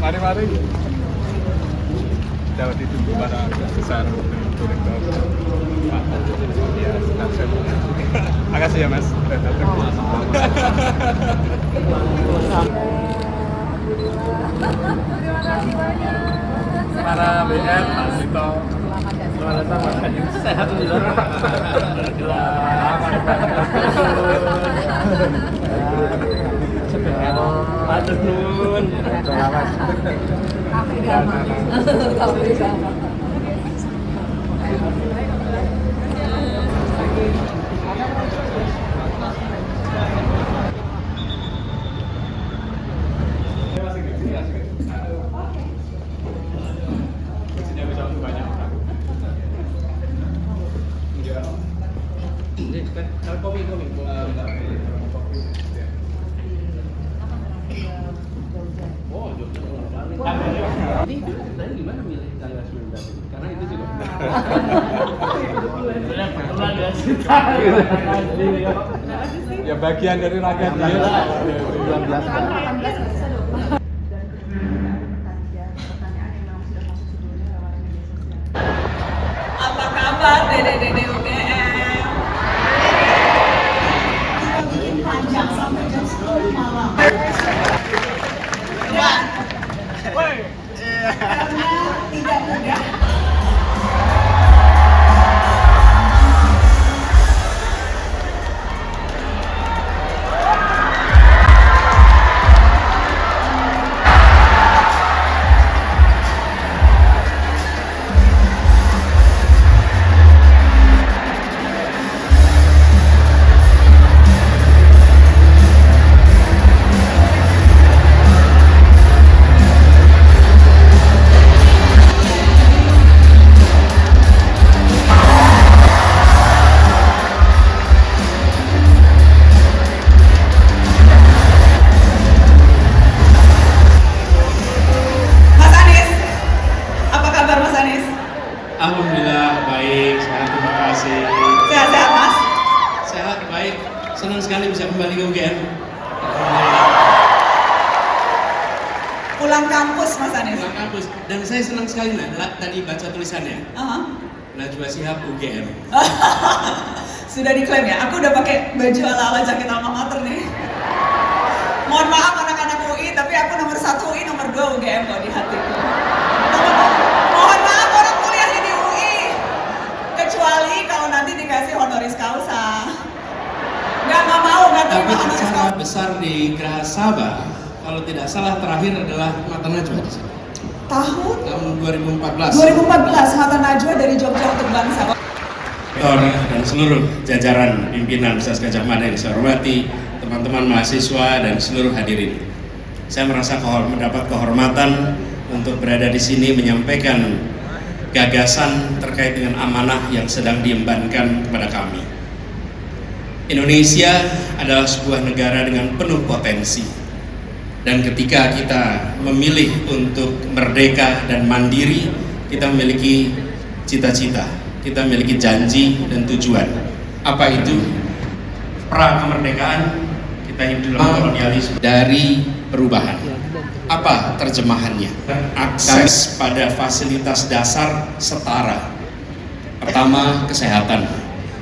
Mari-mari. Dapat ditunggu para besar direktur Pak. Ya, makasih ya Mas. Para BN, Mas Sito, selamat datang Mas Haji. Sehat dulu. Matur nuwun. Ini tadi gimana milih tanggal 19 ini? Karena itu juga ya bagian dari rakyat dia. Apa kabar Dede-dede UGM? Panjang sampai jam 10 malam. Ya. Karena tidak mudah. Alhamdulillah baik, sehat, terima kasih. Sehat-sehat Mas? Sehat, baik. Senang sekali bisa kembali ke UGM. Pulang kampus Mas Anies? Pulang kampus. Dan saya senang sekali tadi baca tulisannya. Najwa Shihab UGM. Sudah diklaim ya? Aku udah pakai baju ala-ala jaket alma mater nih. Mohon maaf anak-anak UI, tapi aku nomor 1 UI, nomor 2 UGM kok di hatiku. Mohon maaf orang kuliahnya di UI. Kecuali kalau nanti dikasih honoris causa. Nggak mau, nggak terima Tapi honoris acara causa. besar di Geraha Sabah, kalau tidak salah terakhir adalah Mata Najwa di sini. Tahun? Tahun 2014. 2014, Mata Najwa dari Jogja untuk bangsa. Rektor dan seluruh jajaran pimpinan Universitas Gadjah Mada yang saya hormati, teman-teman mahasiswa dan seluruh hadirin. Saya merasa mendapat kehormatan untuk berada di sini menyampaikan gagasan terkait dengan amanah yang sedang diembankan kepada kami. Indonesia adalah sebuah negara dengan penuh potensi. Dan ketika kita memilih untuk merdeka dan mandiri, kita memiliki cita-cita, kita memiliki janji dan tujuan. Apa itu? Pra kemerdekaan, kita hidup dalam kolonialisme dari perubahan. Apa terjemahannya? Akses pada fasilitas dasar setara. Pertama, kesehatan.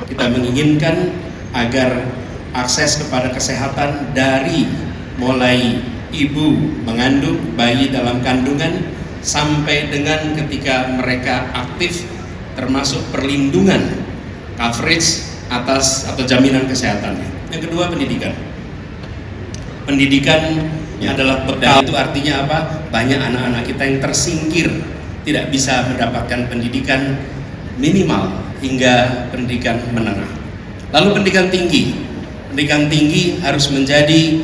Kita menginginkan agar akses kepada kesehatan dari mulai ibu mengandung, bayi dalam kandungan, sampai dengan ketika mereka aktif, termasuk perlindungan, coverage atas atau jaminan kesehatannya. Yang kedua, pendidikan. Pendidikan adalah bekal. Itu artinya apa? Banyak anak-anak kita yang tersingkir, tidak bisa mendapatkan pendidikan minimal hingga pendidikan menengah. Lalu pendidikan tinggi. Pendidikan tinggi harus menjadi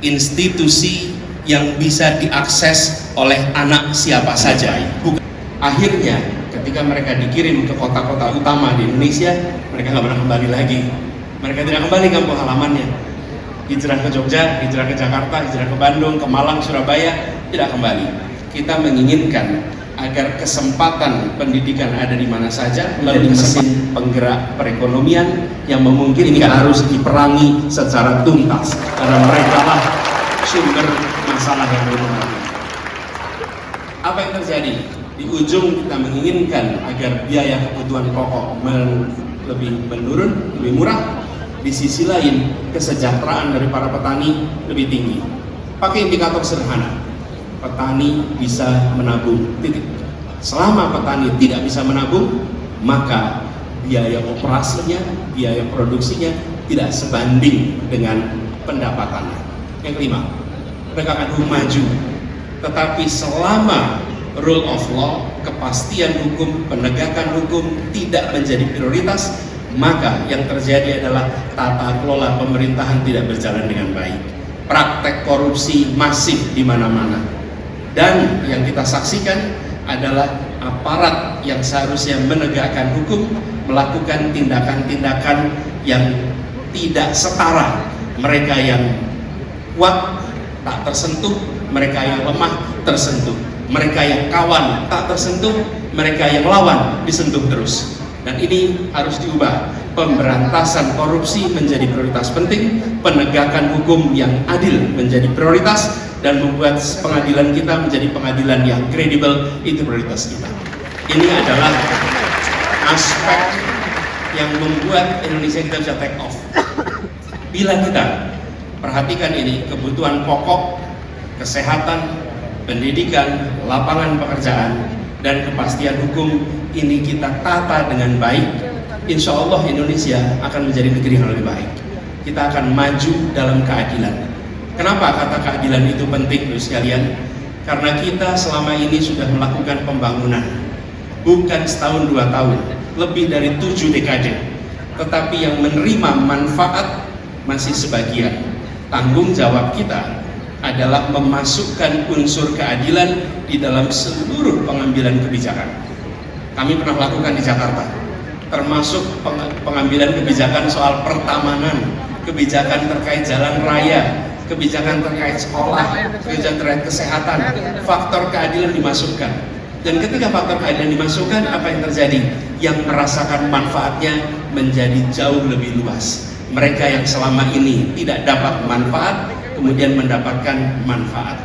institusi yang bisa diakses oleh anak siapa saja. Akhirnya ketika mereka dikirim ke kota-kota utama di Indonesia, mereka nggak pernah kembali lagi. Mereka tidak kembali ke kampung halamannya. Hijrah ke Jogja, hijrah ke Jakarta, hijrah ke Bandung, ke Malang, Surabaya, tidak kembali. Kita menginginkan agar kesempatan pendidikan ada di mana saja, melalui mesin penggerak perekonomian yang memungkinkan harus diperangi secara tuntas, karena mereka lah sumber Allah yang berhormat. Apa yang terjadi? Di ujung kita menginginkan agar biaya kebutuhan pokok lebih menurun, lebih murah. Di sisi lain, kesejahteraan dari para petani lebih tinggi. Pakai indikator sederhana, petani bisa menabung, titik. Selama petani tidak bisa menabung, maka biaya operasinya, biaya produksinya tidak sebanding dengan pendapatannya. Yang kelima, penegakan hukum maju. Tetapi selama rule of law, kepastian hukum, penegakan hukum tidak menjadi prioritas, maka yang terjadi adalah tata kelola pemerintahan tidak berjalan dengan baik. Praktek korupsi masif di mana-mana. Dan yang kita saksikan adalah aparat yang seharusnya menegakkan hukum melakukan tindakan-tindakan yang tidak setara. Mereka yang kuat tak tersentuh, mereka yang lemah tersentuh, mereka yang kawan tak tersentuh, mereka yang lawan disentuh terus. Dan ini harus diubah. Pemberantasan korupsi menjadi prioritas penting, penegakan hukum yang adil menjadi prioritas, dan membuat pengadilan kita menjadi pengadilan yang kredibel, itu prioritas kita. Ini adalah aspek yang membuat Indonesia kita bisa take off. Bila kita perhatikan ini, kebutuhan pokok, kesehatan, pendidikan, lapangan pekerjaan, dan kepastian hukum ini kita tata dengan baik, insya Allah Indonesia akan menjadi negeri yang lebih baik. Kita akan maju dalam keadilan. Kenapa kata keadilan itu penting, Bapak sekalian? Karena kita selama ini sudah melakukan pembangunan, bukan setahun 2 tahun, lebih dari 7 dekade. Tetapi yang menerima manfaat masih sebagian. Tanggung jawab kita adalah memasukkan unsur keadilan di dalam seluruh pengambilan kebijakan. Kami pernah lakukan di Jakarta, termasuk pengambilan kebijakan soal pertamanan, kebijakan terkait jalan raya, kebijakan terkait sekolah, kebijakan terkait kesehatan. Faktor keadilan dimasukkan. Dan ketika faktor keadilan dimasukkan, apa yang terjadi? Yang merasakan manfaatnya menjadi jauh lebih luas. Mereka yang selama ini tidak dapat manfaat, kemudian mendapatkan manfaat.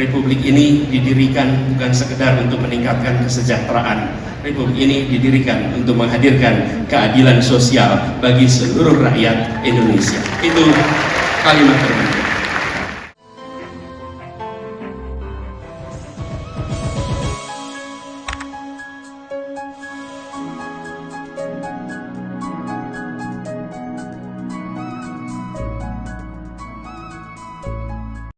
Republik ini didirikan bukan sekedar untuk meningkatkan kesejahteraan. Republik ini didirikan untuk menghadirkan keadilan sosial bagi seluruh rakyat Indonesia. Itu kalimat terbaik.